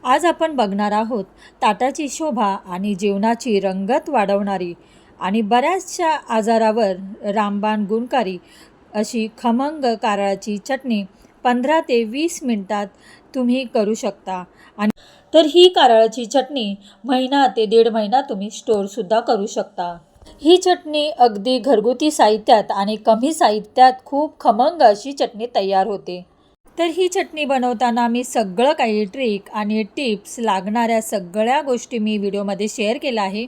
आज आपण बघणार आहोत ताटाची शोभा आणि जीवनाची रंगत वाढवणारी आणि बऱ्याचशा आजारावर रामबाण गुणकारी अशी खमंग कारळाची चटणी 15 ते 20 मिनिटात तुम्ही करू शकता। आणि तर ही कारळाची चटणी महिना ते 1.5 महिना तुम्ही स्टोअरसुद्धा करू शकता। ही चटणी अगदी घरगुती साहित्यात आणि कमी साहित्यात खूप खमंग अशी चटणी तयार होते। तर ही चटणी बनवताना मी सगळं काही ट्रिक आणि टिप्स लागणाऱ्या सगळ्या गोष्टी मी व्हिडिओमध्ये शेअर केल्या आहे।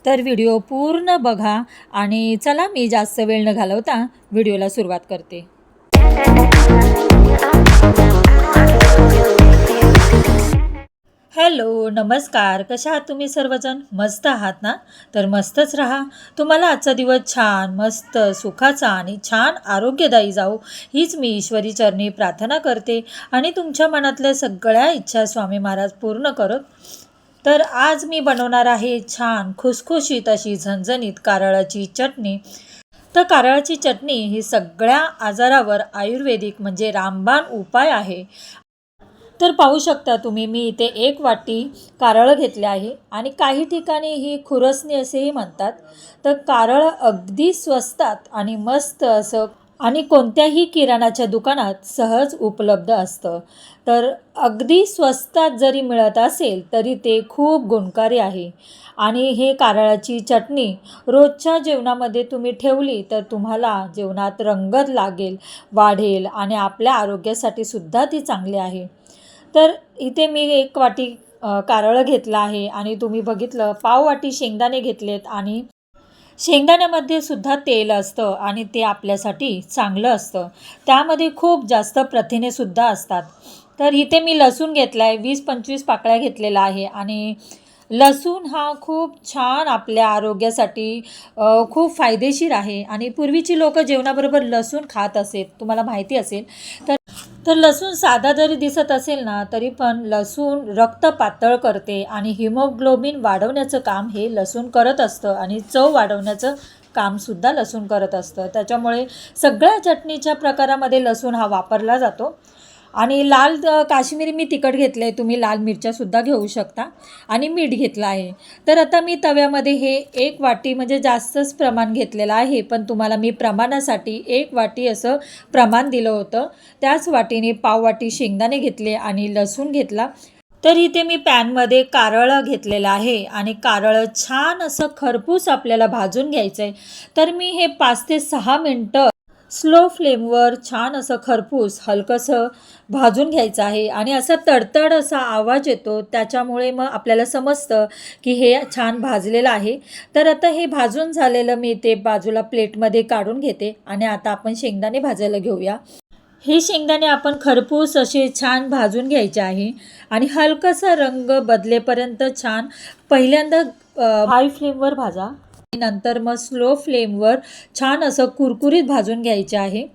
तर व्हिडिओ पूर्ण बघा आणि चला मी जास्त वेळ न घालवता व्हिडिओला सुरुवात करते। हॅलो, नमस्कार। कशा आहात तुम्ही सर्वजण? मस्त आहात ना? तर मस्तच राहा। तुम्हाला आजचा दिवस छान, मस्त, सुखाचा आणि छान आरोग्यदायी जाओ हीच मी ईश्वरी चरणी प्रार्थना करते आणि तुमच्या मनातल्या सगळ्या इच्छा स्वामी महाराज पूर्ण करत। तर आज मी बनवणार आहे छान खुसखुशीत अशी झणझणीत कारळाची चटणी। तर कारळाची चटणी ही सगळ्या आजारावर आयुर्वेदिक म्हणजे रामबाण उपाय आहे। तर पाहू शकता तुम्ही मी इथे 1 वाटी कारळ घेतले आहे आणि काही ठिकाणी ही खुरसणी असेही म्हणतात। तर कारळ अगदी स्वस्तात आणि मस्त असं आणि कोणत्याही किराणाच्या दुकानात सहज उपलब्ध असतं। तर अगदी स्वस्तात जरी मिळत असेल तरी ते खूप गुणकारी आहे आणि हे कारळाची चटणी रोजच्या जेवणामध्ये तुम्ही ठेवली तर तुम्हाला जेवणात रंगत लागेल, वाढेल आणि आपल्या आरोग्यासाठी सुद्धा ती चांगली आहे। तर इथे मी 1 वाटी कारळं घेतलं आहे आणि तुम्ही बघितलं पाव वाटी शेंगदाणे घेतलेत आणि शेंगदाण्यामध्ये सुद्धा तेल असतं आणि ते आपल्यासाठी चांगलं असतं। त्यामध्ये खूप जास्त प्रथिने सुद्धा असतात। तर इथे मी लसूण घेतला आहे, 20-25 पाकळ्या घेतलेला आहे आणि लसूण हा खूप छान आपल्या आरोग्यासाठी खूप फायदेशीर आहे आणि पूर्वीची लोकं जेवणाबरोबर लसूण खात असेल, तुम्हाला माहिती असेल। तर लसूण साधा जरी दिसत असेल ना तरी पण लसूण रक्त पातळ करते आणि हिमोग्लोबिन वाढवण्याचं काम हे लसूण करत असतं आणि चव वाढवण्याचं कामसुद्धा लसूण करत असतं। त्याच्यामुळे सगळ्या चटणीच्या प्रकारामध्ये लसूण हा वापरला जातो। आणि लाल काश्मीरी मी तिखट घेतलं आहे, तुम्ही लाल मिरच्यासुद्धा घेऊ शकता आणि मीठ घेतलं आहे। तर आता मी तव्यामध्ये हे 1 वाटी म्हणजे जास्तच प्रमाण घेतलेलं आहे, पण तुम्हाला मी प्रमाणासाठी 1 वाटी असं प्रमाण दिलं होतं। त्याच वाटीने पाव वाटी शेंगदाणे घेतले आणि लसूण घेतला। तर इथे मी पॅनमध्ये कारळं घेतलेलं आहे आणि कारळं छान असं खरपूस आपल्याला भाजून घ्यायचं आहे। तर मी हे 5 ते 6 मिनटं स्लो फ्लेमवर छान असं खरपूस हलकंसं भाजून घ्यायचं आहे आणि असा तडतड असा आवाज येतो, त्याच्यामुळे मग आपल्याला समजतं की हे छान भाजलेलं आहे। तर आता हे भाजून झालेलं मी ते बाजूला प्लेटमध्ये काढून घेते आणि आता आपण शेंगदाणे भाजायला घेऊया। हे शेंगदाणे आपण खरपूस असे छान भाजून घ्यायचे आहे आणि हलकासा रंग बदलेपर्यंत छान पहिल्यांदा हाय फ्लेमवर भाजा, नंतर मग स्लो फ्लेमवर छान असं कुरकुरीत भाजून घ्यायचे आहे।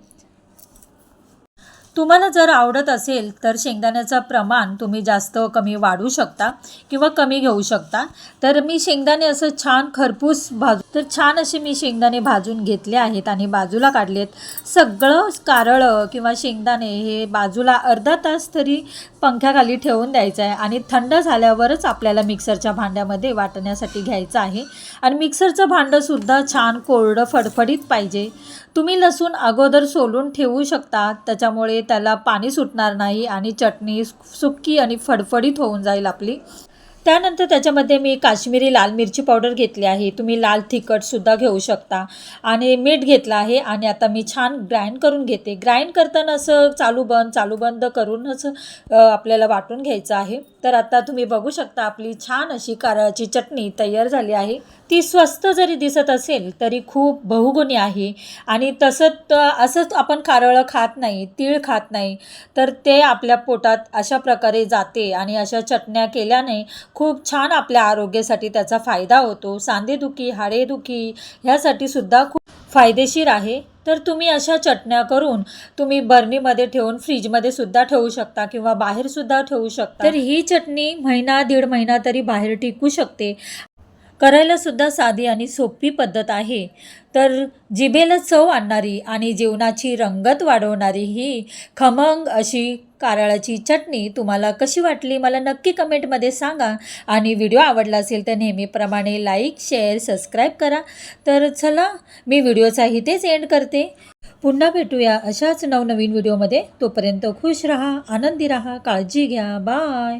तुम्हाला जर आवडत असेल तर शेंगदाण्याचं प्रमाण तुम्ही जास्त कमी वाढवू शकता किंवा कमी घेऊ शकता। तर मी शेंगदाणे असं छान खरपूस तर छान असे मी शेंगदाणे भाजून घेतले आहेत आणि बाजूला काढलेत। सगळं कारळं किंवा शेंगदाणे हे बाजूला अर्धा तास तरी पंख्याखाली ठेवून द्यायचं आहे आणि थंड झाल्यावरच आपल्याला मिक्सरच्या भांड्यामध्ये वाटण्यासाठी घ्यायचं आहे। आणि मिक्सरचं भांडंसुद्धा छान कोरडं फडफडीत पाहिजे। तुम्ही लसूण अगोदर सोलून ठेवू शकता, त्याच्यामुळे त्याला पाणी सुटणार नाही आणि चटणी सुक्की आणि फडफडीत होऊन जाईल आपली। त्यानंतर त्याच्यामध्ये मी काश्मीरी लाल मिरची पावडर घेतली आहे, तुम्ही लाल तिखटसुद्धा घेऊ शकता आणि मीठ घेतलं आहे आणि आता मी छान ग्राइंड करून घेते। ग्राइंड करताना असं चालू बंद करूनच आपल्याला वाटून घ्यायचं आहे। तर आता तुम्ही बघू शकता आपली छान अशी कारळाची चटणी तयार झाली आहे। ती स्वस्त जरी दिसत असेल तरी खूप बहुगुणी आहे आणि असंच आपण कारळं खात नाही, तीळ खात नाही, तर ते आपल्या पोटात अशा प्रकारे जाते आणि अशा चटण्या केल्याने खूप छान आपल्या आरोग्यासाठी त्याचा फायदा होतो। सांधेदुखी, हाडेदुखी ह्यासाठी सुद्धा खूप फायदेशीर आहे। तर तुम्ही अशा चटण्या करून तुम्ही बर्नीमध्ये ठेवून फ्रीजमध्ये सुद्धा ठेवू शकता किंवा बाहेरसुद्धा ठेवू शकता। तर ही चटणी महिना 1.5 महिना तरी बाहेर टिकू शकते। करायलासुद्धा साधी आणि सोपी पद्धत आहे. तर जिभेला चव आणणारी आणि जेवणाची रंगत वाढवणारी ही खमंग अशी कारळाची चटणी तुम्हाला कशी वाटली मला नक्की कमेंटमध्ये सांगा. आणि व्हिडिओ आवडला असेल तर नेहमीप्रमाणे लाईक, शेअर, सबस्क्राईब करा. तर चला, मी व्हिडिओचा इथेच एंड करते. पुन्हा भेटूया अशाच नवनवीन व्हिडिओमध्ये. तोपर्यंत खुश राहा, आनंदी राहा, काळजी घ्या. बाय.